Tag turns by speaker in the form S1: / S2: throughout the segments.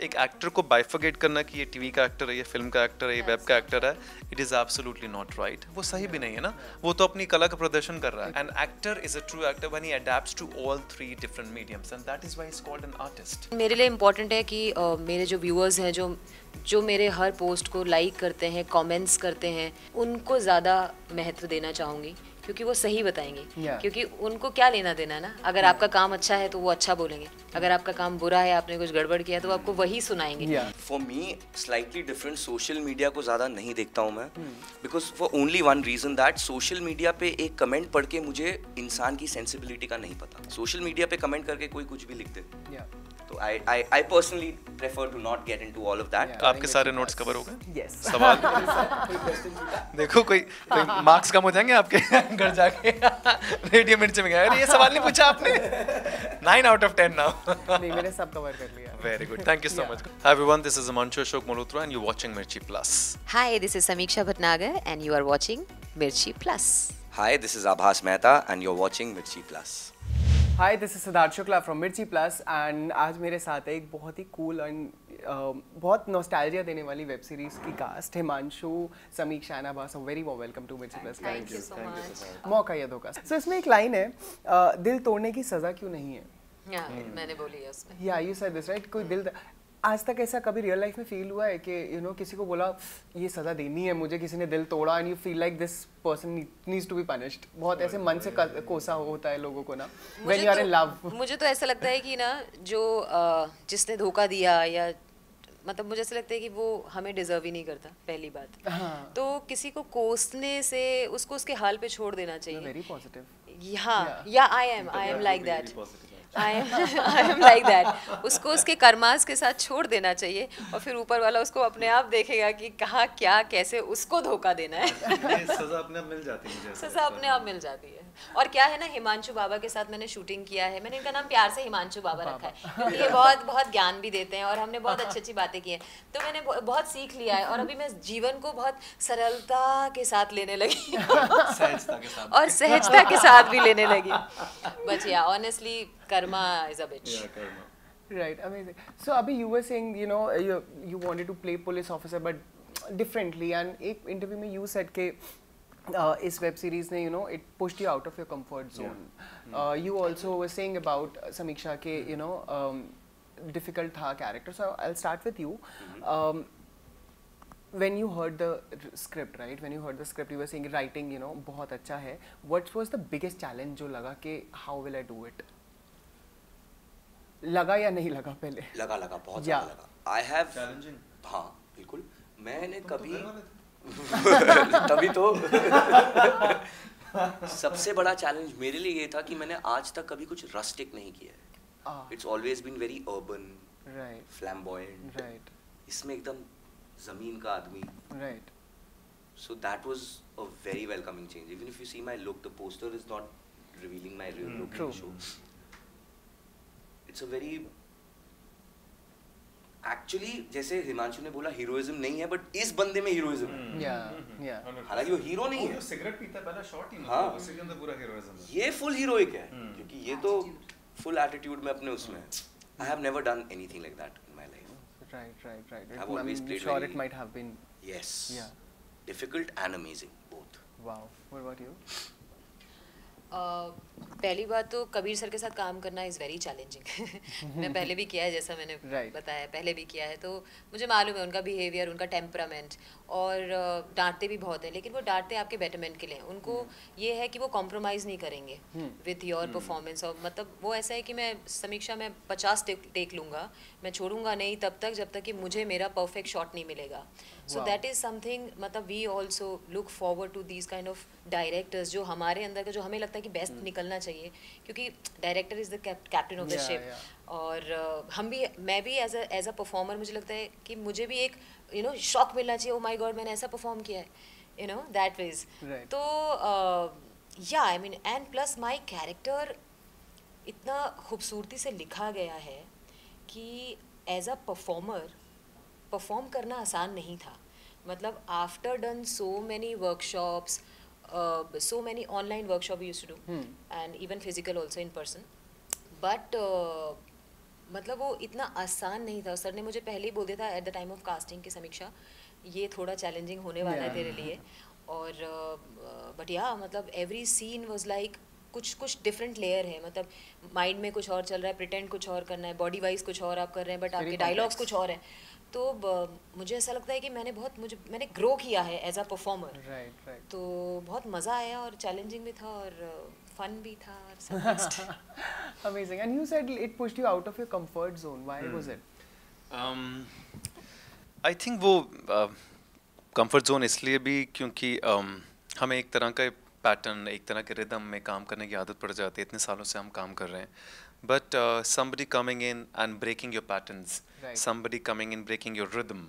S1: एक एक्टर को बाइफर्गेट करना कि ये टीवी का एक्टर है, ये फिल्म का एक्टर है, ये वेब का एक्टर है, it is absolutely not right. वो सही भी नहीं है ना, वो तो अपनी कला का प्रदर्शन कर रहा है। An actor is a true actor when he adapts to all three different mediums and that is why he is called an artist.
S2: मेरे लिए इम्पोर्टेंट है कि मेरे जो व्यूअर्स हैं, जो जो मेरे हर पोस्ट को लाइक करते हैं, कमेंट्स करते हैं, उनको ज़्यादा महत्व देना चाहूँगी, क्योंकि वो सही बताएंगे। क्योंकि उनको क्या लेना देना है ना, अगर आपका काम अच्छा है तो वो अच्छा बोलेंगे, अगर आपका काम बुरा है, आपने कुछ गड़बड़ किया, तो वो आपको वही सुनाएंगे।
S3: For me slightly different, social media को ज़्यादा नहीं देखता हूँ मैं, because for only one reason that social media पे एक कमेंट पढ़ के मुझे इंसान की सेंसिबिलिटी का नहीं पता। सोशल मीडिया पे कमेंट करके कोई कुछ भी लिख दे, तो I personally prefer to not get into all of that.
S1: आपके सारे नोट्स कवर हो गए?
S4: Yes.
S1: सवाल देखो, कोई मार्क्स कम हो जाएंगे आपके घर जाके रेडियो मिर्च में गया, अरे ये सवाल नहीं पूछा आपने। 9 out of 10 now.
S4: नहीं, मैंने सब कवर कर लिया।
S1: Very good. Thank you so much. Hi everyone, this is Himanshu Ashok Malhotra and you're watching Mirchi Plus.
S2: Hi, this is Samiksha Bhatnagar and you are watching Mirchi Plus.
S3: Hi, this is Abhas Mehta and you're watching Mirchi Plus.
S4: Hi, this is Siddharth Shukla from मिर्ची plus and आज मेरे साथ है एक बहुत ही cool and बहुत nostalgia देने वाली वेब सीरीज की कास्ट, हिमांशु, समीक्षा एंड आभास। वेरी वार्म वेलकम टू मिर्ची plus.
S2: Thank you so much.
S4: मौका या धोखा। सो इसमें एक लाइन है, दिल तोड़ने की सज़ा क्यों नहीं है।
S2: मैंने बोली है उसमें।
S4: या यू सेड दिस राइट। कोई दिल, आज तक ऐसा कभी रियल लाइफ में फील हुआ है कि यू नो किसी को बोला ये सज़ा देनी है मुझे, किसी ने दिल तोड़ा and you feel like this person needs to be punished. बहुत ऐसे मन से कोसा होता है लोगों को ना when you are in love.
S2: मुझे तो ऐसा लगता है कि ना जो जिसने धोखा दिया, या मतलब मुझे ऐसा लगता है कि वो हमें डिजर्व ही नहीं करता, पहली बात। तो किसी को कोसने से उसको उसके हाल पे छोड़ देना चाहिए।
S4: Very positive.
S2: हाँ, या I am like that. I am like that. उसको उसके कर्मास के साथ छोड़ देना चाहिए और फिर ऊपर वाला उसको अपने आप देखेगा कि कहाँ क्या कैसे उसको धोखा देना है।
S1: सजा अपने आप मिल जाती है।
S2: सजा अपने आप मिल जाती है। और क्या है ना, हिमांशु बाबा के साथ मैंने शूटिंग किया है, मैंने इनका नाम प्यार से हिमांशु बाबा रखा है क्योंकि ये बहुत बहुत ज्ञान भी देते हैं और हमने बहुत अच्छी अच्छी बातें की हैं, तो मैंने बहुत सीख लिया है और अभी मैं जीवन को बहुत सरलता के साथ लेने लगी और सहजता के साथ भी लेने लगी। बट या honestly karma is a bitch.
S1: Yeah, karma.
S4: Right, amazing. So abhi you were saying, you know, you wanted to play police officer but differently, and एक interview में you said कि इस web series ने, you know, it pushed you out of your comfort zone. You also were saying about Samiksha के, you know, difficult था character. So I'll start with you. When you heard the script, right? When you heard the script, you were saying writing, you know, बहुत अच्छा है. What was the biggest challenge जो लगा कि how will I do it? लगा या नहीं लगा पहले?
S3: लगा बहुत ज़्यादा लगा। I have
S1: challenging.
S3: हाँ बिल्कुल। मैंने कभी तभी तो सबसे बड़ा चैलेंज मेरे लिए ये था कि मैंने आज तक कभी कुछ रस्टिक नहीं किया है। It's always been very urban,
S4: right,
S3: flamboyant,
S4: right,
S3: इसमें एकदम जमीन का आदमी,
S4: right.
S3: so that was a very welcoming change. Even if you see my look, the poster is not revealing my real look in the show. It's a very actually, जैसे हिमांशु ने बोला heroism नहीं है, बट इस बंदे में heroism है।
S4: या
S3: हालांकि वो हीरो नहीं है,
S1: सिगरेट पीता है पहला शॉट ही नहीं,
S3: हाँ,
S1: उसके अंदर पूरा हीरोइज्म है।
S3: ये फुल हीरोइक है क्योंकि ये तो फुल एटीट्यूड में अपने उसमें। I have never done anything like that in my life.
S4: Right.
S3: I've always played
S4: sure
S3: very-
S4: it might have been.
S3: Yes.
S4: Yeah.
S3: Difficult and amazing both.
S4: Wow. What about you?
S2: पहली बात तो Kabir sir के साथ काम करना is very challenging. मैं पहले भी किया है, जैसा मैंने बताया, पहले भी किया है, तो मुझे मालूम है उनका बिहेवियर, उनका टेम्परामेंट, और डांटते भी बहुत है, लेकिन वो डांटते आपके बेटरमेंट के लिए। उनको ये है कि वो कॉम्प्रोमाइज़ नहीं करेंगे विथ योर परफॉर्मेंस। और मतलब वो ऐसा है कि मैं समीक्षा में 50 टेक लूँगा, मैं छोड़ूंगा नहीं तब तक जब तक कि मुझे मेरा परफेक्ट शॉट नहीं मिलेगा। सो दैट इज़ समथिंग, मतलब we also look forward to these kind of directors जो हमारे अंदर का, जो हमें लगता है कि बेस्ट निकलना चाहिए, क्योंकि director is the captain of the ship. और हम भी, मैं भी एज अ परफॉर्मर, मुझे लगता है कि मुझे भी एक यू नो शॉक मिलना चाहिए, ओ माय गॉड मैंने ऐसा परफॉर्म किया है, यू नो दैट वेज। तो या I mean, and plus my character इतना खूबसूरती से लिखा गया है कि एज अ परफॉर्मर परफॉर्म करना आसान नहीं था। मतलब after done so many workshops, so many online workshop we used to do, and even physical also in person, but मतलब वो इतना आसान नहीं था. सर ने मुझे पहले ही बोल दिया था at the time of casting की समीक्षा, ये थोड़ा चैलेंजिंग होने वाला है तेरे लिए. और बट या मतलब एवरी सीन वाज लाइक कुछ डिफरेंट लेयर है. मतलब माइंड में कुछ और चल रहा है, प्रिटेंड कुछ और करना है, बॉडी वाइज कुछ और आप कर रहे हैं, बट आपके डायलॉग्स कुछ और हैं. तो मुझे ऐसा लगता है कि मैंने ग्रो किया है एज अ परफॉर्मर.
S4: राइट.
S2: तो बहुत मज़ा आया और चैलेंजिंग भी था और फन भी था और सब mixed.
S4: Amazing. And you said it pushed you out of your comfort zone. Why was it?
S1: I think वो कंफर्ट जोन इसलिए भी क्योंकि हमें एक तरह का पैटर्न, एक तरह के रिदम में काम करने की आदत पड़ जाती है. इतने सालों से हम काम कर रहे हैं. But somebody coming in and breaking your patterns,
S4: Right.
S1: somebody coming in breaking your rhythm,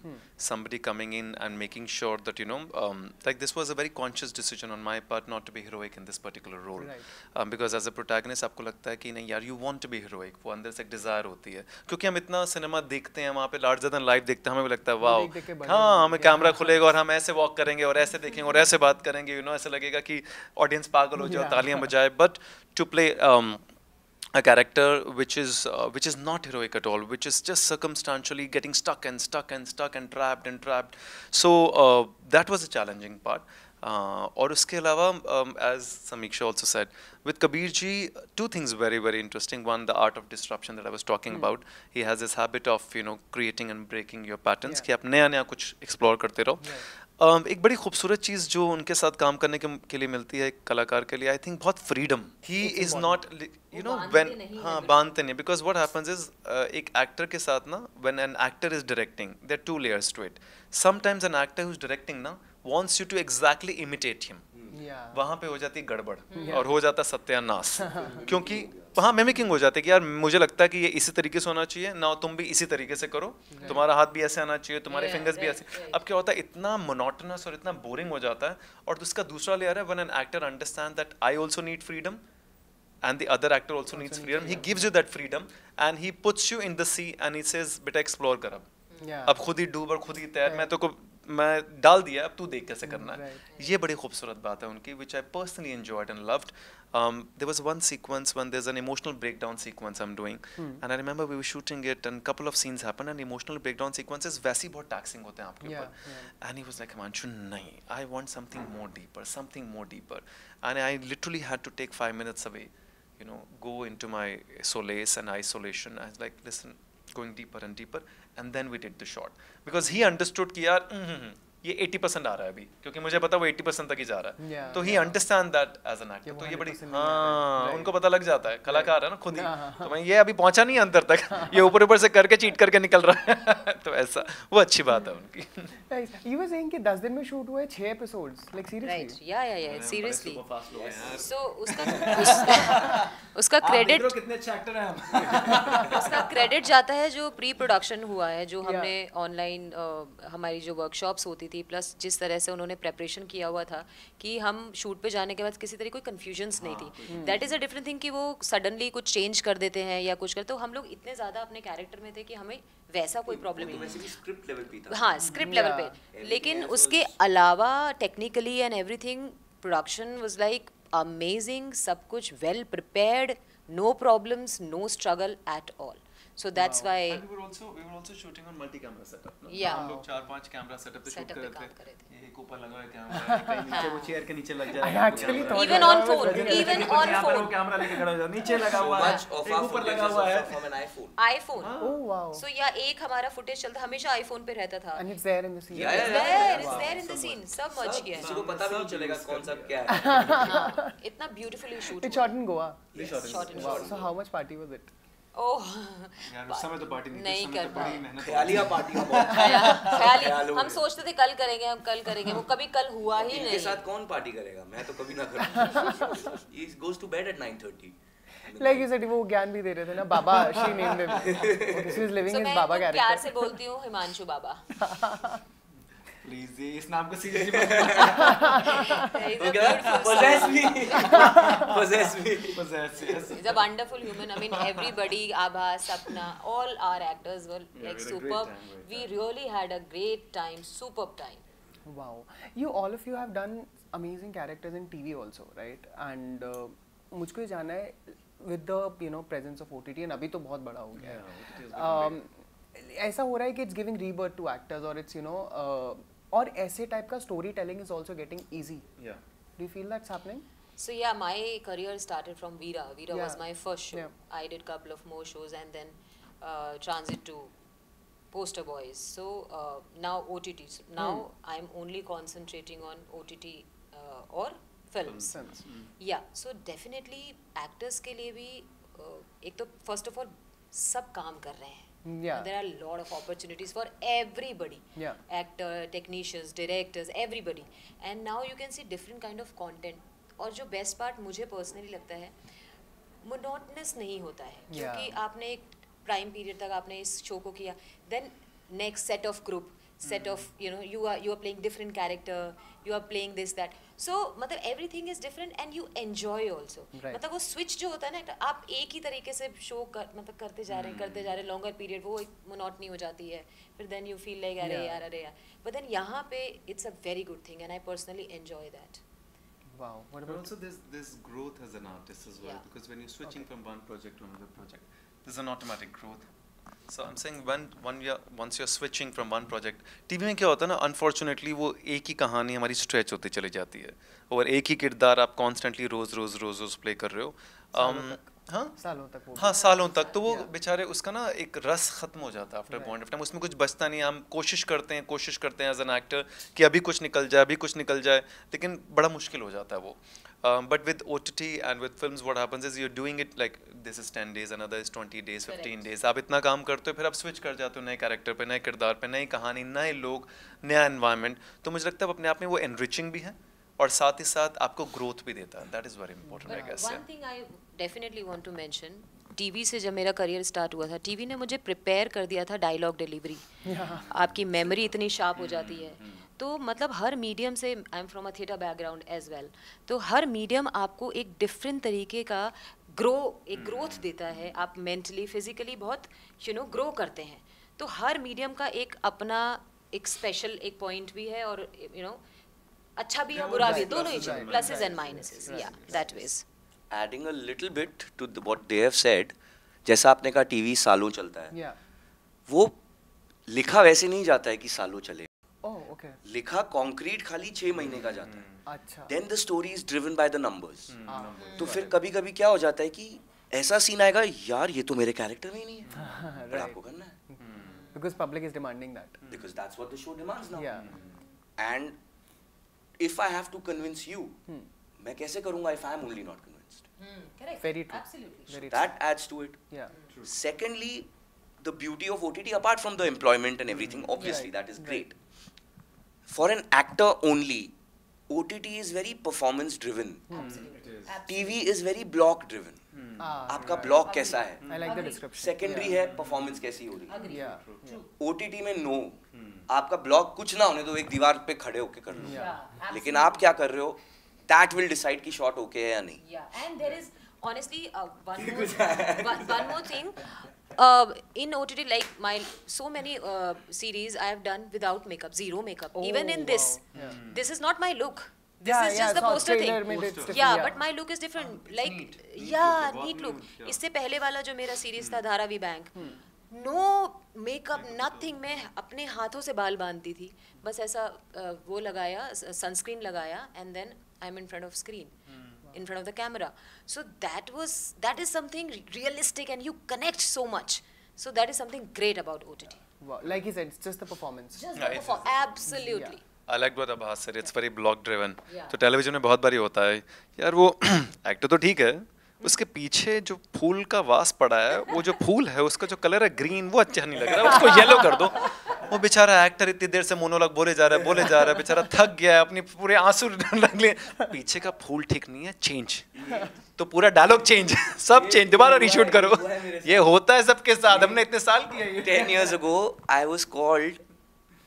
S1: somebody coming in and making sure that like this was a very conscious decision on my part not to be heroic in this particular role.
S4: Right.
S1: Because as a protagonist आपको लगता है कि नहीं यार you want to be heroic, वो अंदर से एक desire होती है. क्योंकि हम इतना सिनेमा देखते हैं, वहाँ पे larger than life देखते हैं, हमें भी लगता है वाओ,
S4: देख के बड़े
S1: हाँ हमें कैमरा खुलेगा और हम ऐसे वॉक करेंगे और ऐसे देखेंगे और ऐसे बात करेंगे, ऐसा लगेगा कि ऑडियंस पागल हो जाए, तालियां बजाए. But to play a character which is not heroic at all, which is just circumstantially getting stuck and trapped. So that was a challenging part. और उसके अलावा as Samiksha also said, with Kabir ji, two things very very interesting. One, the art of disruption that I was talking about. He has this habit of creating and breaking your patterns, कि आप नया नया कुछ explore करते रहो. एक बड़ी खूबसूरत चीज़ जो उनके साथ काम करने के लिए मिलती है एक कलाकार के लिए, आई थिंक बहुत freedom. He is not when, हाँ बांधते नहीं. बिकॉज व्हाट हैपेंस इज एक एक्टर के साथ ना, when an actor is directing, there are two layers to it. Sometimes an actor who is directing ना wants you to exactly imitate him. वहाँ पे हो जाती है गड़बड़ और हो जाता सत्यानाश. क्योंकि वहाँ मिमिकिंग हो जाती है कि यार मुझे लगता है कि ये इसी तरीके से होना चाहिए ना, तुम भी इसी तरीके से करो, तुम्हारा हाथ भी ऐसे आना चाहिए, तुम्हारे फिंगर्स भी ऐसे. अब क्या होता है, इतना मोनोटोनस और इतना बोरिंग हो जाता है. और उसका दूसरा लेयर है, when an actor understand that I also need freedom and the other actor also needs freedom, he gives you that freedom and he puts you in the sea and he says बेटा explore कर अब खुद ही डूब और खुद ही तैर, मैं डाल दिया, अब तू देख कैसे करना है. ये बड़ी खूबसूरत बात है उनकी, which I personally enjoyed and loved. There was one sequence when there's an emotional breakdown sequence I'm doing, and I remember we were shooting it and couple of scenes happened and emotional breakdown sequences वैसे ही बहुत taxing होते हैं आपके ऊपर. And he was like, Himanshu, नहीं, I want something more deeper, and I literally had to take 5 minutes away, go into my solace and isolation. I was like, listen, going deeper and deeper, and then we did the shot because he understood कि यार ये 80% आ रहा है अभी, क्योंकि मुझे पता वो 80% तक ही जा रहा है. तो he understand that as an actor. तो ये बड़ी, हाँ उनको पता लग जाता है, कलाकार है ना खुद ही. तो मैं ये अभी पहुंचा नहीं अंदर तक, ये ऊपर से करके चीट करके निकल रहा है. तो ऐसा वो अच्छी बात है उनकी.
S4: You were saying कि 10 दिन में शूट हुए 6 episodes, like seriously?
S2: Right, yeah, seriously. So उसका क्रेडिट,
S1: कितने अच्छे एक्टर हैं हम.
S2: उसका क्रेडिट जाता है जो प्री प्रोडक्शन हुआ है, जो हमने ऑनलाइन हमारी जो वर्कशॉप्स होती थी, प्लस जिस तरह से उन्होंने प्रेपरेशन किया हुआ था कि हम शूट पे जाने के बाद किसी तरह कोई कंफ्यूजन्स नहीं थी. That is a different thing कि वो सडनली कुछ चेंज कर देते हैं या कुछ कर, तो हम लोग इतने ज़्यादा अपने कैरेक्टर में थे कि हमें वैसा कोई प्रॉब्लम नहीं.
S3: स्क्रिप्ट लेवल पे था.
S2: हाँ, स्क्रिप्ट लेवल पे. लेकिन उसके अलावा technically and everything, production was like amazing. सब कुछ well prepared, no problems, no struggle at all. So that's why.
S1: And we were also shooting on multi-camera setup. No?
S2: Yeah.
S1: हम लोग 4-5 कैमरा सेटअप पे shoot कर रहे थे. एक ऊपर लगा है कैमरा, कहीं नीचे वो चेयर के नीचे लग जाएगा.
S4: Actually thought
S2: even on phone, even on
S1: यहाँ पर वो
S2: phone.
S1: कैमरा लेके खड़ा हो जाता, नीचे लगा हुआ है, एक ऊपर लगा हुआ है.
S3: From an iPhone.
S2: iPhone.
S4: Oh wow.
S2: So या एक हमारा फुटेज चलता हमेशा iPhone पे रहता था.
S4: And it's there in the scene.
S2: It's there in the scene. सब मच गया
S3: किसी
S2: है.
S3: को पता भी नहीं चलेगा कौन सा क्या है.
S2: इतना beautifully shoot.
S4: It's shot in Goa.
S2: Shot in
S4: Wow.
S2: Goa.
S4: So how much party was it?
S2: Oh.
S1: यार उस समय तो पार्टी
S2: नहीं कर पाए.
S3: ख्यालिया पार्टी का बहुत
S2: ख्याली हम सोचते थे कल करेंगे, वो कभी कल हुआ ही नहीं.
S3: इनके साथ कौन पार्टी करेगा, मैं तो कभी ना करूँ. He goes to bed at 9:30.
S4: Like you said, वो ज्ञान भी दे रहे थे ना, बाबा. She named him. Okay, she is living his Baba character.
S2: प्यार से बोलती हूँ हिमांशु बाबा.
S1: प्लीज इस नाम को seriously
S3: Possess me.
S2: He's a wonderful human. I mean, everybody, Abha, Sapna, all our actors were like superb. We really had a great time, superb time.
S4: Wow. All of you have done amazing characters in TV also, right? And मुझको ये जानना है, with the presence of OTT, and अभी तो बहुत बड़ा हो गया है, ऐसा हो रहा है कि it's giving rebirth to actors, or it's और ऐसे type का storytelling is also getting easy.
S1: Yeah.
S4: Do you feel that's happening?
S2: So yeah, my career started from Veera. Veera was
S4: Yeah.
S2: my first show.
S4: Yeah.
S2: I did couple of more shows and then transit to Poster Boys. So now OTT. So now I'm only concentrating on OTT or films.
S4: Films.
S2: Yeah. So definitely actors के लिए भी एक तो first of all सब काम कर रहे हैं.
S4: Yeah.
S2: There are a lot of opportunities for everybody.
S4: Yeah.
S2: Actor, technicians, directors, everybody. And now you can see different kind of content. और जो बेस्ट पार्ट मुझे पर्सनली लगता है, मोनोटनस नहीं होता है, क्योंकि आपने एक प्राइम पीरियड तक आपने इस शो को किया, then next set of group, set of you are playing different character, you are playing this that, so मतलब everything is different and you enjoy also. मतलब वो स्विच जो होता है ना, आप एक ही तरीके से शो मतलब करते जा रहे लॉन्गर पीरियड, वो एक मोनोटनी हो जाती है, फिर देन यू फील लाइक अरे यार, बट देन यहाँ पे it's a very good thing and I personally enjoy that.
S4: Wow. What
S1: But
S4: about
S1: also there's growth as an artist as well,
S2: Yeah.
S1: because when you're switching from one project to another project, there's an automatic growth. So I'm saying once you're switching from one project, TV में क्या होता है ना, unfortunately वो एक ही कहानी हमारी stretch होती चली जाती है, और एक ही किरदार आप constantly रोज play कर रहे हो.
S4: सालों तक वो?
S1: हाँ, सालों तक, तो वो बेचारे उसका ना एक रस खत्म हो जाता है आफ्टर पॉइंट ऑफ टाइम, उसमें कुछ बचता नहीं. हम कोशिश करते हैं एज एन एक्टर कि अभी कुछ निकल जाए, लेकिन बड़ा मुश्किल हो जाता है वो. But with OTT and with films what happens is you are doing it like this is 10 days, another is 20 days, 15 days. आप इतना काम करते हो, फिर आप स्विच कर जाते हो नए कैरेक्टर पे, नए किरदार पे, नई कहानी, नए लोग, नया एनवायरनमेंट. तो मुझे लगता है अपने आप में वो एनरिचिंग भी है और साथ ही साथ आपको ग्रोथ भी देता है. That is very important I guess.
S2: One thing I definitely want to mention, TV से जब मेरा करियर स्टार्ट हुआ था, टीवी ने मुझे प्रिपेयर कर दिया था डायलॉग डिलीवरी. आपकी मेमोरी इतनी शार्प हो जाती है, तो मतलब हर मीडियम से, I am from a theatre background as well, तो हर मीडियम आपको एक डिफरेंट तरीके का ग्रोथ देता है. आप मेंटली फिजिकली बहुत ग्रो करते हैं. तो हर मीडियम का एक अपना एक स्पेशल एक पॉइंट भी है, और अच्छा भी है, बुरा भी है, दोनों ही चीज़, प्लसेस एंड माइनसेस. या that ways.
S3: Adding a little bit to what they have said, जैसा आपने कहा टीवी सालों चलता है,
S4: Yeah.
S3: वो लिखा वैसे नहीं जाता है कि सालों चले.
S4: Oh, okay.
S3: लिखा कंक्रीट खाली 6 महीने का जाता है.
S4: अच्छा.
S3: Then the story is driven by the numbers. तो फिर
S1: Right.
S3: कभी-कभी क्या हो जाता है कि ऐसा सीन आएगा, यार ये तो मेरे कैरेक्टर में ही नहीं है, पर आपको करना है.
S4: Because public is demanding that.
S3: Because that's what the show demands now.
S4: Yeah.
S3: And if I have to convince you, मैं कैसे करूँगा if I am only not convinced?
S4: Very true.
S2: Absolutely.
S4: Very true.
S3: That adds to it.
S4: Yeah.
S3: Secondly, the beauty of OTT, apart from the employment and everything, obviously
S4: Right,
S3: that is
S4: right.
S3: great. For an actor only, OTT is very performance driven. TV is very block driven. आपका block कैसा है,
S4: I like the description.
S3: Secondary है performance कैसी हो रही है.
S4: Yeah.
S3: OTT में no, आपका ब्लॉक कुछ ना होने दो, एक दीवार पे खड़े होके कर लो.
S4: Yeah.
S3: लेकिन आप क्या कर रहे हो, that will decide कि शॉट ओके है या नहीं.
S2: Yeah, and there is honestly one more thing. In OTT, like my so many series I have done without makeup, zero makeup. Even in this,
S4: wow. Yeah.
S2: this is not my look. This
S4: Yeah,
S2: is
S4: yeah,
S2: just the
S4: so
S2: poster
S4: trailer
S2: thing.
S4: में it's different,
S2: Yeah,
S4: yeah.
S2: but my look is different. Like,
S1: neat
S2: yeah,
S1: look है, बहुत
S2: neat look.
S1: neat, yeah.
S2: इससे पहले वाला जो मेरा series था Dharavi Bank, no makeup nothing, मैं अपने हाथों से बाल बांधती थी, बस ऐसा वो लगाया, सनस्क्रीन लगाया, and then I am in front of screen, in front of the camera. So that is something realistic, and you connect so much. So that is something great about OTT.
S4: Wow. Like he said, it's just the performance.
S2: Just
S1: Yeah,
S2: the
S1: it's-
S2: absolutely.
S1: I like what Abbas said. It's very block driven.
S2: Yeah.
S1: तो television में बहुत बारी होता है यार, वो actor तो ठीक है, उसके पीछे जो फूल का वास पड़ा है, वो जो फूल है उसका जो कलर है ग्रीन, वो अच्छा नहीं लग रहा है, उसको येलो कर दो. वो बेचारा एक्टर इतनी देर से मोनोलॉग बोले जा रहा है, बेचारा थक गया है, अपनी पूरे आंसू लग लिए, पीछे का फूल ठीक नहीं है, चेंज. तो पूरा डायलॉग चेंज, सब चेंज, दोबारा रीशूट करो. ये होता है सबके साथ, हमने इतने साल किया ये.
S3: 10 years ago, I was called,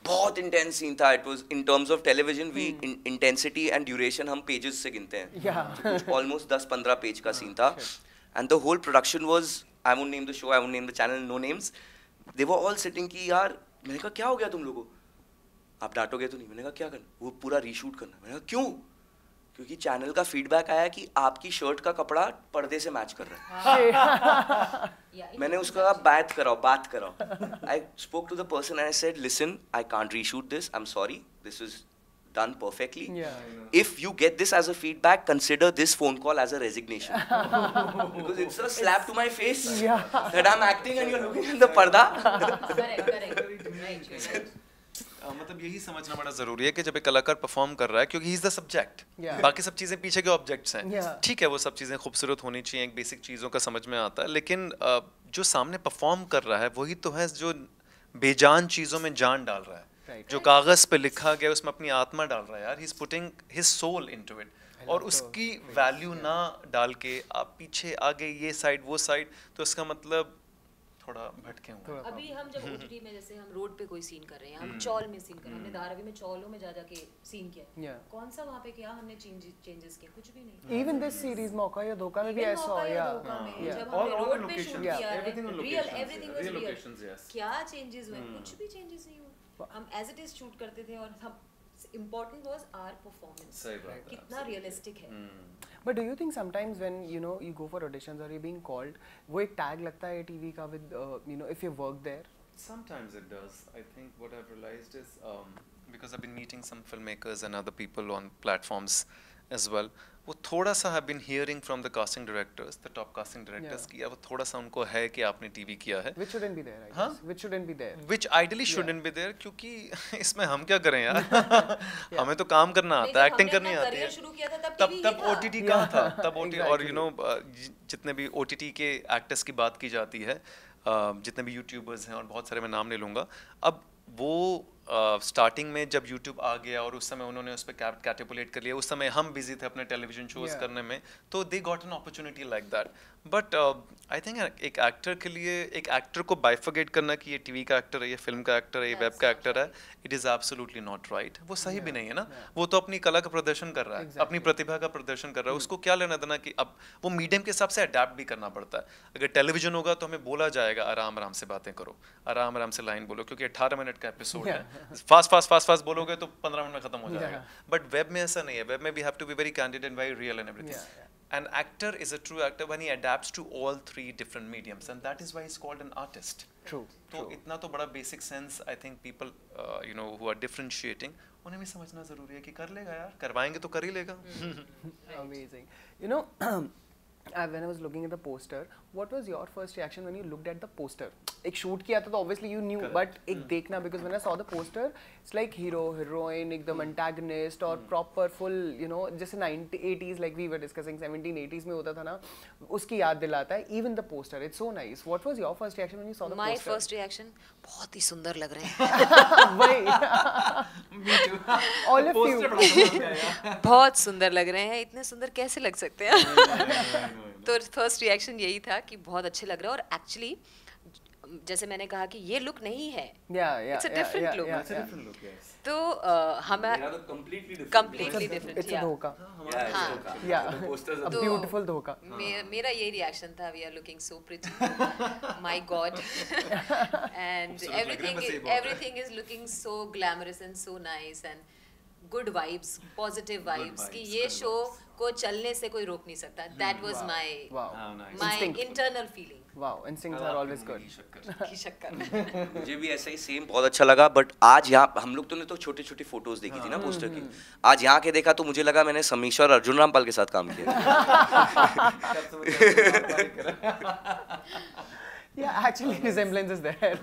S3: बहुत इंटेंस सीन था. It was in terms of television, we intensity and duration हम पेजेस से गिनते हैं.
S4: Yeah.
S3: ऑलमोस्ट 10-15 पेज का सीन था. And the whole production was, I won't name the show, I won't name the channel, no names. They were all sitting कि यार, मैंने कहा क्या हो गया तुम लोगों को, आप डांटोगे तो नहीं. मैंने कहा क्या करना, वो पूरा रीशूट करना. मैंने कहा क्यों, क्योंकि चैनल का फीडबैक आया कि आपकी शर्ट का कपड़ा पर्दे से मैच कर रहा है। मैंने उसका कहा बात कराओ। I spoke to the person and I said listen, I can't reshoot this, I am sorry, this is done perfectly. If you get this as a feedback, consider this phone call as a resignation. Because it's a slap to my face that I'm acting and you're looking in the parda.
S1: मतलब यही समझना बड़ा जरूरी है कि जब एक कलाकार परफॉर्म कर रहा है, क्योंकि ही इज द सब्जेक्ट, बाकी सब चीजें पीछे के ऑब्जेक्ट्स हैं। ठीक है, वो सब चीजें खूबसूरत होनी चाहिए, एक बेसिक चीजों का समझ में आता है, लेकिन जो सामने परफॉर्म कर रहा है वही तो है जो बेजान चीजों में जान डाल रहा है। जो कागज पे लिखा गया उसमें अपनी आत्मा डाल रहा है यार, he is putting his soul into it, और उसकी वैल्यू ना डाल के आप पीछे आगे ये साइड वो साइड, तो इसका मतलब थोड़ा भटके हुए।
S2: अभी हम जब ओटीटी में जैसे हम रोड पे कोई सीन कर रहे हैं, हम चौल में सीन कर रहे हैं, हमने धारावी में चौलों में जा के सीन किया, कौन सा वहाँ पे क्या हमने चेंजेस किए? कुछ भी नहीं।
S4: इवन दिस सीरीज मौका या धोखा में भी ऐसा हो,
S2: जब हमने रोड पे शूट किया है, एवरीथिंग वाज रियल, क्या चेंजेस हुए? कुछ भी चेंजेस नहीं हुए। हम एज इट इज शूट करते थे और हम important was our performance, कितना realistic है।
S4: But do you think sometimes when you go for auditions or you're being called, वो एक tag लगता है TV का with if you work there?
S1: Sometimes it does. I think what I've realized is because I've been meeting some filmmakers and other people on platforms as well, वो थोड़ा सा have been hearing from the casting directors, the top casting directors कि वो थोड़ा सा उनको है कि आपने TV किया है,
S4: which shouldn't be there, I guess. Which shouldn't be there,
S1: which ideally shouldn't be there, क्योंकि इसमें हम क्या करें यार हमें तो काम करना आता है, एक्टिंग करनी आती है। तब OTT कहाँ था, तब OTT और जितने भी OTT के एक्टर्स की बात की जाती है, जितने भी यूट्यूबर्स हैं और बहुत सारे मैं नाम ले लूँगा, अब वो स्टार्टिंग में जब यूट्यूब आ गया और उस समय उन्होंने उस पर कैटेपुलेट कर लिया, उस समय हम बिजी थे अपने टेलीविजन शोज करने में, तो they got an opportunity like that. But I think एक एक्टर के लिए, एक एक्टर को बाइफर्गेट करना कि ये टीवी का एक्टर है, ये फिल्म का एक्टर है, ये वेब का एक्टर है, it is absolutely not right. वो सही भी नहीं है ना, वो तो अपनी कला का प्रदर्शन कर रहा है, अपनी प्रतिभा का प्रदर्शन कर रहा है, उसको क्या लेना देना कि अब वो मीडियम के हिसाब से अडेप्ट भी करना पड़ता है। अगर टेलीविजन होगा तो हमें बोला जाएगा आराम आराम से बातें करो, आराम आराम से लाइन बोलो, क्योंकि 18 मिनट का एपिसोड है, फास्ट बोलोगे तो 15 मिनट में खत्म हो जाएगा। बट वेब में ऐसा नहीं है, वेब में we have to be very candid and very real and everything. An actor is a true actor when he adapts to all three different mediums, and that is why he's called an artist.
S4: True.
S1: तो इतना तो बड़ा basic sense I think people who are differentiating, उन्हें भी समझना जरूरी है कि कर लेगा यार, करवाएंगे तो कर ही लेगा।
S4: Amazing. When I was looking at the poster, what was your first reaction when you looked at the poster? एक shoot किया था तो obviously you knew, but एक देखना, because when I saw the poster, it's like hero, heroine, एकदम antagonist और proper full, जैसे 80s like we were discussing, 1780s में होता था ना, उसकी याद दिलाता है। Even the poster, it's so nice. What was your first reaction when you saw the poster?
S2: My first reaction, बहुत ही सुंदर लग रहे हैं।
S4: वही।
S1: Me too.
S4: All of you.
S2: बहुत सुंदर लग रहे हैं, इतने सुंदर कैसे लग सकते हैं? तो फर्स्ट रिएक्शन यही था कि बहुत अच्छे लग रहे हैं, और एक्चुअली जैसे मैंने कहा कि ये लुक नहीं है, इट्स अ डिफरेंट लुक, तो हमारा कंप्लीटली डिफरेंट,
S4: इट्स अ धोखा, a beautiful धोखा।
S2: मेरा ये रिएक्शन था, we are looking so pretty, my god, and everything is looking so glamorous and so nice and good vibes, positive vibes, कि ये show को चलने से कोई रोक नहीं सकता। That was my internal feeling.
S4: Wow, instincts are always good.
S2: की शक्कर।
S3: मुझे भी ऐसा ही सेम बहुत अच्छा लगा, बट आज यहाँ हम लोग तो छोटी छोटी फोटोज देखी थी ना पोस्टर की, आज यहाँ के देखा तो मुझे लगा मैंने समीक्षा और अर्जुन रामपाल के साथ काम किया।
S4: Yeah, actually resemblance is there.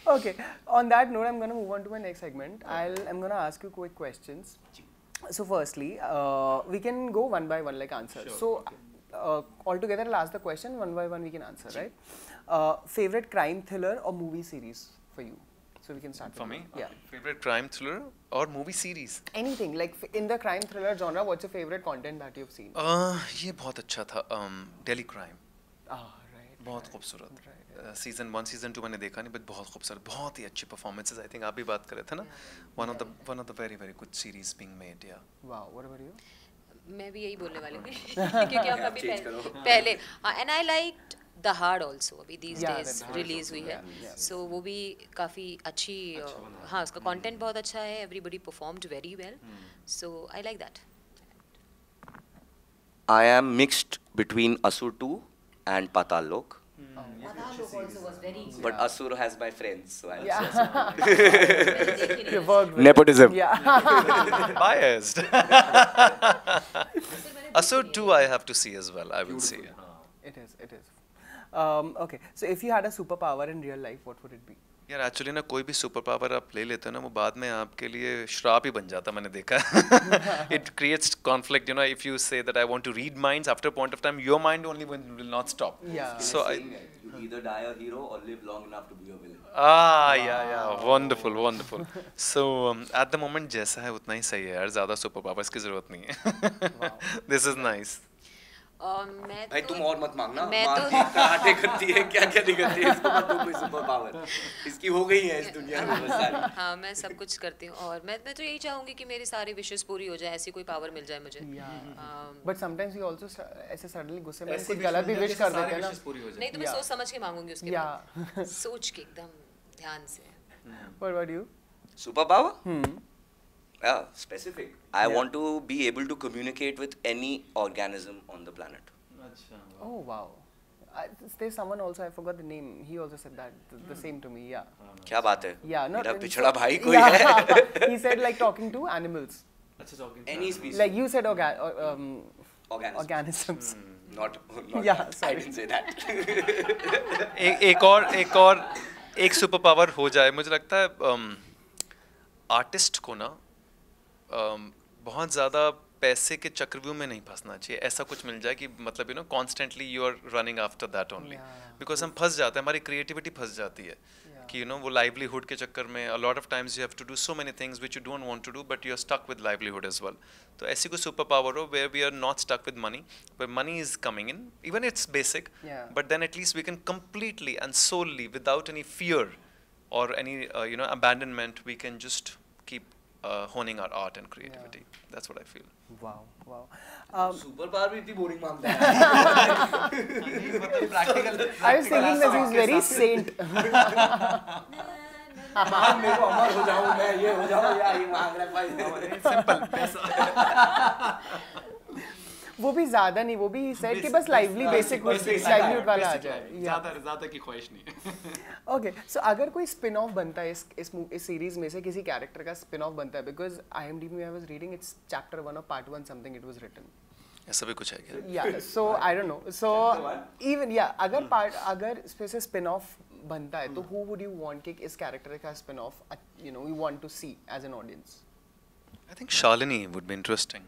S4: Okay, on that note, I'm going to move on to my next segment. I'm going to ask you quick questions. So firstly, we can go one by one, like answers.
S1: Sure,
S4: so
S1: okay.
S4: All together I'll ask the question, one by one we can answer, right? Favorite crime thriller or movie series for you? So we can start
S1: For
S4: with
S1: me?
S4: Yeah.
S1: Favorite crime thriller or movie series?
S4: Anything, like in the crime thriller genre, what's your favorite content that you've seen?
S1: ये बहुत अच्छा था, Delhi Crime,
S4: Right.
S1: बहुत खूबसूरत। Season 1 season 2 मैंने देखा नहीं, but बहुत खूबसूरत, बहुत ही अच्छी परफॉर्मेंसेस। आई थिंक आप भी बात कर रहे थे ना, one of the very very good series being made. या
S4: Wow, what about you?
S2: मैं भी यही बोलने वाली थी क्योंकि हम अभी पहले, and I liked the hard also अभी these
S4: Yeah,
S2: days
S4: The Hard
S2: release हुई है, सो वो भी काफ़ी अच्छी हाँ उसका कंटेंट बहुत अच्छा है, everybody performed very well, so I like that.
S3: I am mixed between Asur 2 and Patal Lok. But Asur has my friends, so I'll say Asur.
S4: You worked with
S3: Nepotism.
S4: Yeah.
S1: Biased. Asur 2 I have to see as well. I will see.
S4: It is. It is. Okay. So if you had a superpower in real life, what would it be?
S1: यार actually ना कोई भी super power आप ले लेते हो ना वो बाद में आपके लिए श्राप ही बन जाता, मैंने देखा. It creates conflict, you know, if you say that I want to read minds, after point of time your mind only will not stop.
S4: Yeah.
S1: So I
S3: You either die a hero or live long enough to be a villain.
S1: yeah, wonderful. So at the moment जैसा है उतना ही सही है यार, ज़्यादा super powers की जरूरत नहीं है. This is nice.
S2: मैं
S3: भाई
S2: तो
S3: तुम और मत मांगना,
S2: मैं तो
S3: कराटे करती है, क्या क्या नहीं करती है, इसको मत दो कोई सुपर पावर, इसकी हो गई है इस दुनिया में बस सारी.
S2: हाँ मैं सब कुछ करती हूँ, और मैं तो यही चाहूँगी कि मेरी सारी विशेष पूरी हो जाए, ऐसी कोई पावर मिल जाए मुझे.
S4: But sometimes we also ऐसे suddenly गुस्से में कुछ गलत भी विश कर देते हैं ना.
S2: नहीं तो मैं सोच समझ के मांगूंगी उसके
S4: Yeah.
S2: बाद, सोच के एकदम ध्यान से.
S4: What about you?
S3: Super power? Yeah, specific. I want to be able to communicate with any organism on the planet.
S4: Oh wow. There's someone also, I forgot the name. He also said that the same to me. Yeah.
S3: क्या बात है?
S4: Yeah.
S3: मेरा पिछड़ा भाई कोई
S4: Yeah.
S3: है?
S4: He said like talking to animals.
S3: Any species.
S4: Like you said
S3: Organisms.
S4: organisms.
S3: Not.
S4: Yeah,
S3: I
S4: sorry.
S3: didn't say that.
S1: एक और एक सुपर पावर हो जाए, मुझे लगता है आर्टिस्ट को ना बहुत ज़्यादा पैसे के चक्रव्यूह में नहीं फंसना चाहिए. ऐसा कुछ मिल जाए कि मतलब you know constantly you are running after that only, because हम फंस जाते हैं, हमारी क्रिएटिविटी फंस जाती है कि यू नो वो लाइवलीहुड के चक्कर में a lot of times you have to do so many things which you don't want to do but you are stuck with livelihood as well. तो ऐसी कोई सुपर पावर हो where we are not stuck with money, but money is coming in, even it's basic, but then at least we can completely and solely without any fear और any you know abandonment we can just keep honing our art and creativity. That's what I feel.
S4: Wow.
S3: Super power भी इतनी boring मानता है.
S4: I was thinking that he's very saint.
S3: मान मेरे को अमर हो जाऊं मैं, ये हो जाऊं या ये मांग रहा है
S1: Simple पैसा.
S4: वो भी ज्यादा नहीं, वो भी said कि बस lively basic livelihood वाला आ जाए.
S1: ज़्यादा की ख्वाहिश नहीं.
S4: Okay, so अगर कोई spin off बनता है इस series में से किसी character का spin off बनता है, because IMDb में I was reading it's chapter 1 or part 1 something it was written.
S1: ऐसा भी कुछ है क्या?
S4: Yeah, so I don't know. So even अगर से spin off बनता है तो who would you want कि इस character का spin off you know you want to see as an audience?
S1: I think Shalini would be interesting,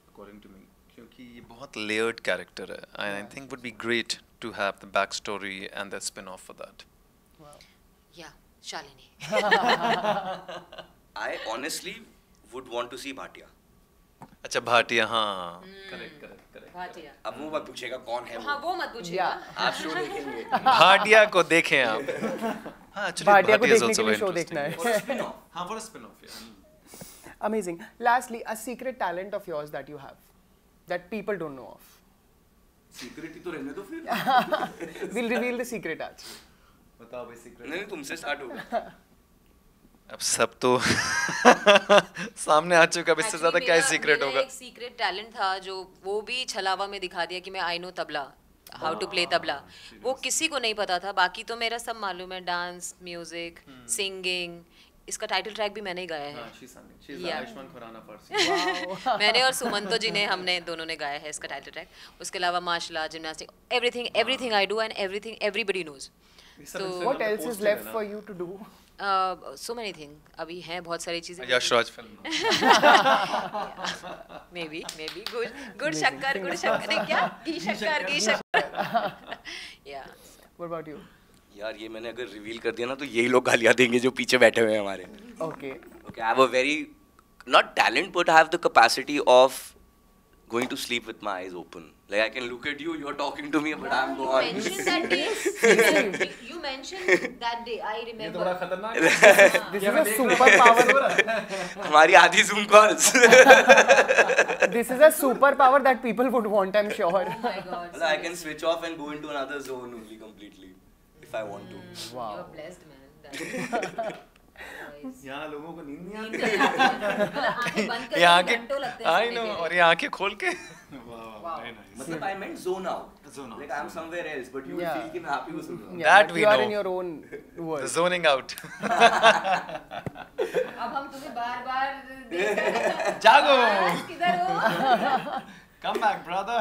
S1: according to me. क्योंकि ये बहुत layered character है. I think would be great to have the backstory and the spin-off for that.
S2: Yeah, Shalini.
S3: I honestly would want to see Bhatia.
S1: अच्छा भाटिया, हाँ. Correct.
S2: Bhatia.
S3: अब वो मत पूछेगा कौन है
S2: हाँ वो मत पूछिएगा.
S3: आप शो देखेंगे.
S1: भाटिया को देखें आप. हाँ actually
S4: भाटिया को
S1: Bhatia is
S4: देखने
S1: also
S4: के लिए
S1: very
S4: show
S1: interesting.
S4: देखना है.
S3: For a spin-off.
S1: हाँ for a spin-off, yeah.
S4: Amazing. Lastly, a secret talent of yours that you have that people don't know of.
S3: Secret ही तो रहने दो फिर.
S4: We'll reveal the secret आज.
S1: बताओ भाई secret.
S3: नहीं तुमसे स्टार्ट होगा.
S1: अब सब तो सामने आ चुका, अब इससे ज्यादा क्या सीक्रेट होगा.
S2: एक सीक्रेट टैलेंट था जो वो भी छलावा में दिखा दिया कि मैं I know tabla, how to play tabla. वो किसी को नहीं पता था, बाकी तो मेरा सब मालूम है, डांस, म्यूजिक, सिंगिंग. इसका टाइटल ट्रैक भी मैंने ही गाया है. मैंने और सुमंतो जी ने, हमने दोनों ने गाया है इसका टाइटल ट्रैक. उसके अलावा martial art, gymnastic, everything I do and everything everybody knows. तो
S4: What else is left for you to do?
S2: so many things. अभी हैं बहुत सारी चीजें.
S1: यशराज फिल्म.
S2: maybe गुड़ शक्कर नहीं क्या, घी शक्कर. Yeah.
S4: What about you?
S3: यार ये मैंने अगर रिवील कर दिया ना तो यही लोग गालियाँ देंगे जो पीछे बैठे हुए हैं हमारे.
S4: Okay.
S3: I have a very not talent but I have the capacity of going to sleep with my eyes open. Like I can look at you, you're talking to me, but I'm gone.
S2: You mentioned that day. You mentioned that day. I remember. ये तो बड़ा
S1: खतरनाक
S4: है. This is a super power.
S3: हमारी आधी Zoom calls.
S4: this is a superpower that people would want, I'm sure.
S2: Oh my God.
S3: Well, I can switch off and go into another zone only completely if I want to.
S4: Wow.
S2: You're blessed, man.
S1: यहाँ लोगों को नींद नहीं
S2: आंखें बंद
S1: आती, ये आंखें,
S2: घंटों लगते हैं
S1: I
S2: सोने
S1: know,
S2: के लिए।
S1: और ये आंखें खोल के,
S2: Wow.
S1: very nice.
S3: मतलब I meant zone out.
S1: Zone out.
S3: Like I'm somewhere else, but you will
S4: Yeah.
S3: feel कि मैं आप ही हो zone out.
S4: Yeah,
S1: That
S4: but
S1: we
S4: you are
S1: know.
S4: in your own
S1: The
S4: world.
S1: zoning out.
S2: अब हम तुम्हें बार-बार देख रहे हैं।
S1: जागो,
S2: आज किधर हो?
S1: come back, brother.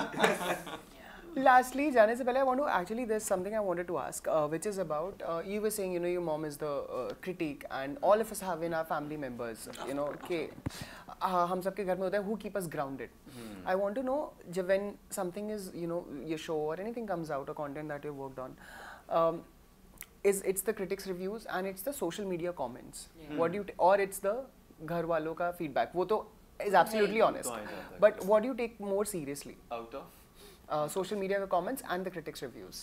S4: Lastly, जाने से पहले I want to actually there's something I wanted to ask, which is about you were saying, you know, your mom is the critique, and all of us have in our family members, you know, कि हम सबके घर में होता है who keep us grounded. I want to know जब when something is, you know, your show or anything comes out or content that you worked on, it's the critics reviews and it's the social media comments. What do you or it's the घर वालों का feedback. वो तो is absolutely honest. But what do you take more seriously?
S1: Out of?
S4: Social media के comments and the critics reviews.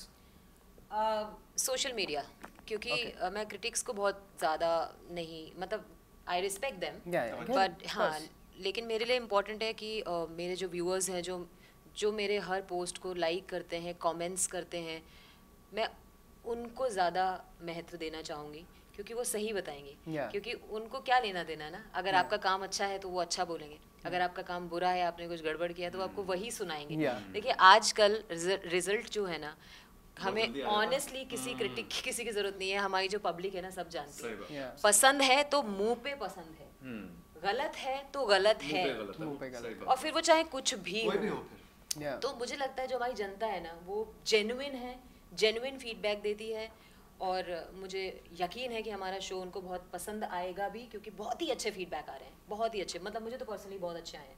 S2: Social media, क्योंकि मैं critics को बहुत ज़्यादा नहीं, मतलब आई रिस्पेक्ट देम, बट हाँ, लेकिन मेरे लिए इम्पोर्टेंट है कि मेरे जो व्यूअर्स हैं, जो मेरे हर पोस्ट को लाइक करते हैं, कमेंट्स करते हैं, मैं उनको ज़्यादा महत्व देना चाहूँगी, क्योंकि वो सही बताएंगे. क्योंकि उनको क्या लेना देना ना, अगर आपका काम अच्छा है तो वो अच्छा बोलेंगे, अगर आपका काम बुरा है, आपने कुछ गड़बड़ किया तो वो आपको वही सुनाएंगे. देखिए आजकल रिजल्ट जो है ना, हमें ऑनेस्टली किसी क्रिटिक की किसी की जरूरत नहीं है. हमारी जो पब्लिक है ना, सब जानती है. पसंद है तो मुंह पे पसंद है, गलत है तो गलत है, और फिर वो चाहे कुछ भी हो. तो मुझे लगता है जो हमारी जनता है ना, वो जेन्युइन है, जेन्युइन फीडबैक देती है, और मुझे यकीन है कि हमारा शो उनको बहुत पसंद आएगा भी, क्योंकि बहुत ही अच्छे फीडबैक आ रहे हैं, बहुत ही अच्छे. मतलब मुझे तो पर्सनली बहुत अच्छे आए हैं,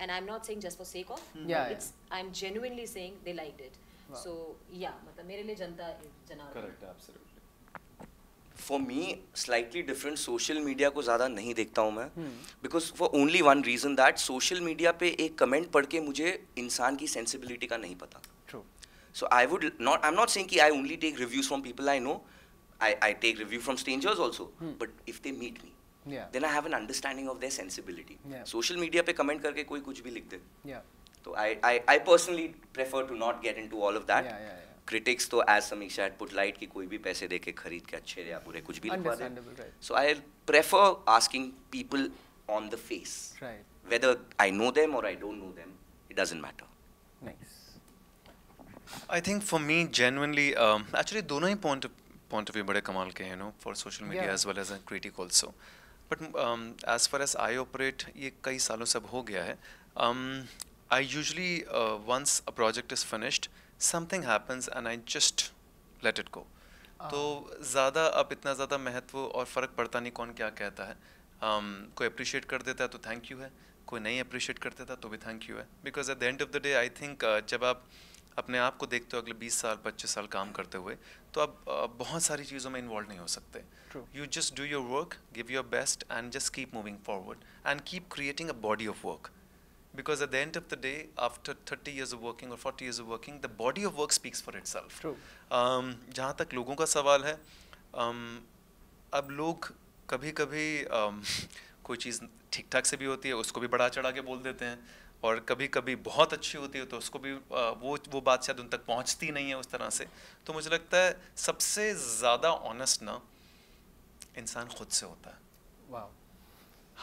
S2: and I am not saying just for sake of, it's I am genuinely saying they liked it. So या मतलब मेरे लिए जनता जना.
S1: Correct, absolutely.
S3: For me, slightly different. Social media को ज़्यादा नहीं देखता हूँ मैं, because for only one reason that social media पे एक कमेंट पढ़ के मुझे इंसान की सेंसिबिलिटी का नहीं पता.
S4: True.
S3: So I'm not saying कि I only take reviews from people I know. I take review from strangers also. But if they meet me, then I have an understanding of their sensibility. Social media पे comment करके कोई कुछ भी लिख दे. So I personally prefer to not get into all of that. Critics तो as Samiksha had put light कि कोई भी पैसे दे के खरीद के अच्छे या बुरे कुछ भी लिखवा दे. So I prefer asking people on the face.
S4: Right.
S3: Whether I know them or I don't know them, it doesn't matter.
S4: Nice.
S1: I think for me genuinely actually दोनों ही point of view बड़े कमाल के हैं, you know, for social media as well as a critic also. But as far as I operate, ये कई सालों से अब हो गया है. I usually once a project is finished, something happens and I just let it go. तो ज़्यादा अब इतना ज़्यादा महत्व और फ़र्क पड़ता नहीं कौन क्या कहता है. कोई अप्रिशिएट कर देता है तो थैंक यू है, कोई नहीं अप्रिशिएट कर देता तो भी थैंक यू है. Because at the end of the day I think जब आप अपने आप को देखते हो अगले 20 साल 25 साल काम करते हुए, तो आप बहुत सारी चीज़ों में इन्वॉल्व नहीं हो सकते. You just do your work, give your best and just keep moving forward and keep creating a body of work. Because at the end of the day, after 30 years of working or 40 years of working, the body of work speaks for itself.
S4: True.
S1: जहाँ तक लोगों का सवाल है, अब लोग कभी-कभी कोई चीज़ ठीक ठाक से भी होती है, उसको भी बढ़ा चढ़ा के बोल देते हैं, और कभी-कभी बहुत अच्छी होती है तो उसको भी वो बात शायद उन तक पहुँचती नहीं है उस तरह से. तो मुझे लगता है सबसे ज़्यादा ऑनेस्ट ना इंसान खुद से होता है.
S4: Wow.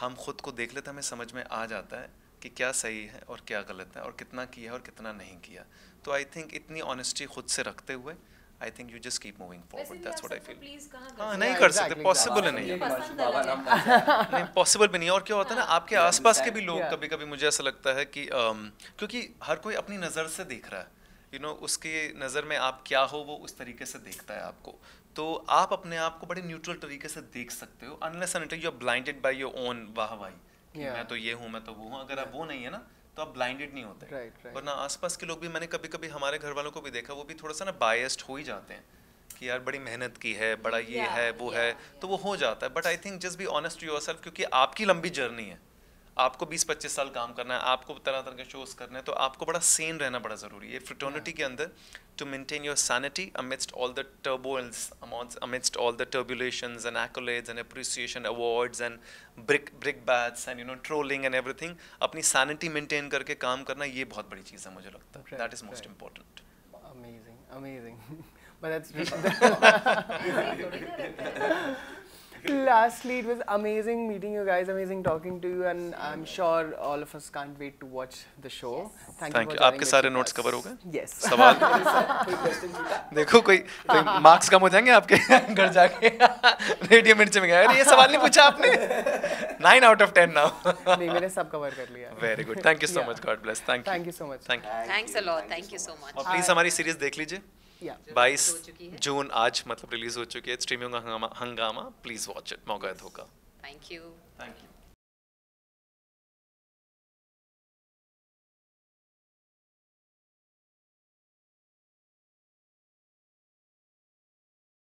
S1: हम खुद को देख लेते हैं, हमें समझ में आ जाता है कि क्या सही है और क्या गलत है और कितना किया और कितना नहीं किया. तो आई थिंक इतनी ऑनेस्टी खुद से रखते हुए I think you just keep moving forward. That's what I feel. हाँ, नहीं कर सकते, पॉसिबल ही नहीं है. नहीं, पॉसिबल भी नहीं है. और क्या होता है ना, आपके आसपास के भी लोग कभी-कभी मुझे ऐसा लगता है कि क्योंकि हर कोई अपनी नज़र से देख रहा है, यू नो, उसके नज़र में आप क्या हो वो उस तरीके से देखता है आपको. तो आप अपने आप को बड़े न्यूट्रल तरीके से देख सकते हो unless and until you are blinded by your own wahwahi. मैं तो ये हूँ, मैं तो वो हूँ. अगर आप वो नहीं है ना, तो आप ब्लाइंडेड नहीं होते. वरना आसपास के लोग भी, मैंने कभी-कभी हमारे घर वालों को भी देखा, वो भी थोड़ा सा ना बायस्ड हो ही जाते हैं कि यार बड़ी मेहनत की है, बड़ा ये है वो है, तो वो हो जाता है. But I think just be honest to yourself, क्योंकि आपकी लंबी जर्नी है, आपको 20-25 साल काम करना है, आपको तरह तरह के शोज करने हैं, तो आपको बड़ा सेन रहना बड़ा ज़रूरी है फ्रेटर्निटी के अंदर, to maintain your sanity amidst all the turmoils, amidst all the turbulations and accolades and appreciation awards and brickbats and trolling and everything. अपनी sanity maintain करके काम करना, ये बहुत बड़ी चीज़ है मुझे लगता है. That is most important.
S4: Amazing. But that's lastly, it was amazing meeting you guys, amazing talking to you, and I'm sure all of us can't wait to watch the show. Thank you.
S1: आपके सारे notes cover हो गए?
S4: Yes.
S1: सवाल देखो कोई marks कम हो जाएंगे आपके घर जाके रेडियो मिर्च में गया, ये सवाल नहीं पूछा आपने. 9 out of 10 now.
S4: नहीं, मैंने सब कवर कर लिया.
S1: Very good. Thank you so much. God bless. Thank you
S4: so much.
S2: Thanks a lot. Thank you so much.
S1: और प्लीज हमारी सीरीज देख लीजिए. 22 जून आज मतलब रिलीज हो चुकी है, स्ट्रीमिंग हंगामा. प्लीज वॉच इट, मौका है धोखा.
S2: Thank you.